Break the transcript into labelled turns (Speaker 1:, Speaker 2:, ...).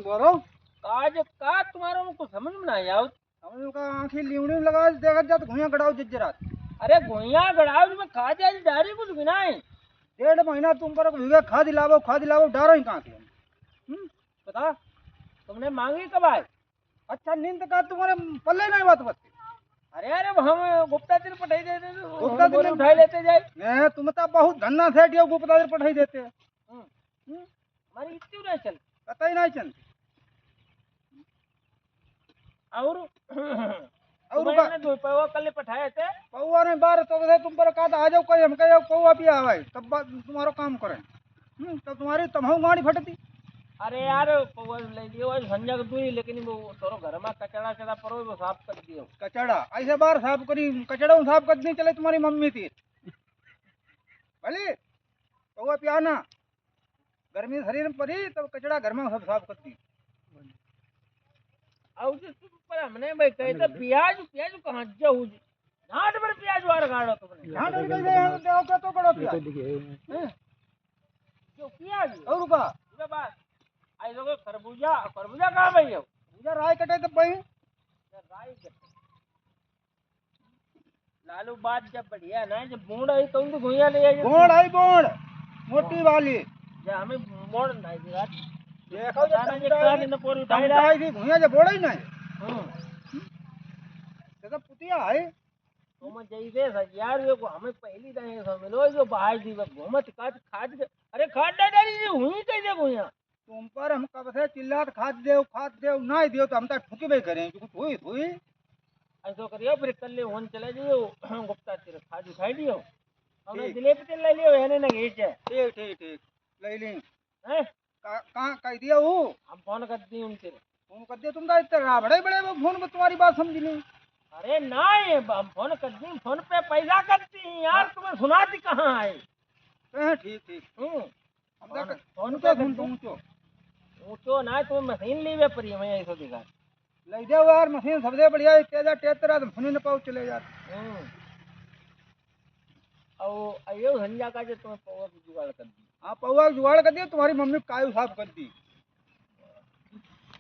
Speaker 1: बोलो
Speaker 2: काज का तुम्हारा मुझको समझ में नहीं आओ।
Speaker 1: हम का आंखी लीवड़ी में लगा देखा जात घुइया गड़ाओ जज्जरात
Speaker 2: अरे गोइया गड़ाव में खा जाए डारी कुछ भी नहीं।
Speaker 1: 1.5 महीना तुम पर भीगे खा दिलावो डारो ही कहाँ के
Speaker 2: बता तुमने मांगी कब आए?
Speaker 1: अच्छा नींद का तुम्हारे पल्ले नहीं बात बत्ती
Speaker 2: अरे अरे हम गुप्ता दिन पठाई देते तो
Speaker 1: गुप्ता
Speaker 2: हम बोरे
Speaker 1: दिन
Speaker 2: उठाई लेते जाए।
Speaker 1: मैं तुम तो बहुत धन्ना सेठ यो गुप्ता देर पठाई देते
Speaker 2: हमारी इतनी नहीं चल
Speaker 1: कतई नहीं चलती
Speaker 2: और
Speaker 1: और
Speaker 2: तुम्हें दो पैवा कल पठाए थे।
Speaker 1: पौआ ने बार तो बजे तुम पर कहा आ जाओ कोई हम कहो पौआ भी आवे तब तुम्हारो काम करें तब तुम्हारी तमहु गाड़ी फटती
Speaker 2: अरे यार पौवा ले लियो आज संजय दुई लेकिन वो तोरो घर में कचड़ा चढ़ा परो वो साफ कर दियो।
Speaker 1: कचड़ा ऐसे बार साफ करी कचड़ा साफ करनी चले तुम्हारी मम्मी थी भले पौआ पियाना गर्मी शरीर में पड़ी तब कचड़ा घर में सब साफ करती
Speaker 2: और जो तुम पर हमने भाई कहे तो प्याज प्याज कहाँ जाऊ जी नाट पर प्याज वार गाड़ो तुमने
Speaker 1: यहां डर गई है देव के तो कड़ो पिया
Speaker 2: जो प्याज
Speaker 1: और का
Speaker 2: ये बात आई लोग खरबूजा खरबूजा कहाँ भाई हो
Speaker 1: पूजा राय कटे तो भाई
Speaker 2: राई के लालू बात जब बढ़िया ना जब बूंद आई तो उनको भुइया ले आई
Speaker 1: बोड़ आई बोड़ मोटी वाली
Speaker 2: जे हमें बोड़ नहीं दिया
Speaker 1: देखो
Speaker 2: जाना जे कान न पोर उठाई
Speaker 1: टमटा आई थी भुइया जे बोड़ा ही नहीं देखो पुतिया है
Speaker 2: तो मैं जैसे यार ये को हमें पहली दाएं समझ जो बाहर दी घूमत काट खाद अरे खाद डाली जी हुई कैसे भुइया
Speaker 1: तुम पर हम कब से चिल्लात खाद देव नहीं दियो तो हम तो ठुकी भाई करें कुछ हुई हुई
Speaker 2: ऐसा करियो फिर कल होन चले जियो गुप्ता तेरे खाद उठाई दियो हमने जिलेबी तेल ले लियो यानी ना घेच है
Speaker 1: ठीक ठीक ठीक ले ली
Speaker 2: हैं
Speaker 1: कहाँ कह दिया वो
Speaker 2: हम फोन कर दी उनसे
Speaker 1: फोन कर दिया तुम तो इतना बड़े बड़े फोन में तुम्हारी बात समझी नहीं
Speaker 2: अरे नहीं हम फोन कर दी फोन पे पैसा करती हैं यार तुम्हें सुनाती कहाँ है
Speaker 1: ठीक ठीक
Speaker 2: फोन
Speaker 1: फोन
Speaker 2: पे
Speaker 1: पे ऊंचो
Speaker 2: ऊंचो ना तुम मशीन लीवे परी हमें ऐसा दिखा
Speaker 1: ले जाओ यार मशीन सबसे बढ़िया तेजा तेरा तो फोन न पाओ चले जाते
Speaker 2: और अयो संजा का जो तुम्हें पौवा की जुगाड़ कर दी
Speaker 1: हाँ पौवा जुगाड़ कर दिया तुम्हारी मम्मी कायू साफ कर दी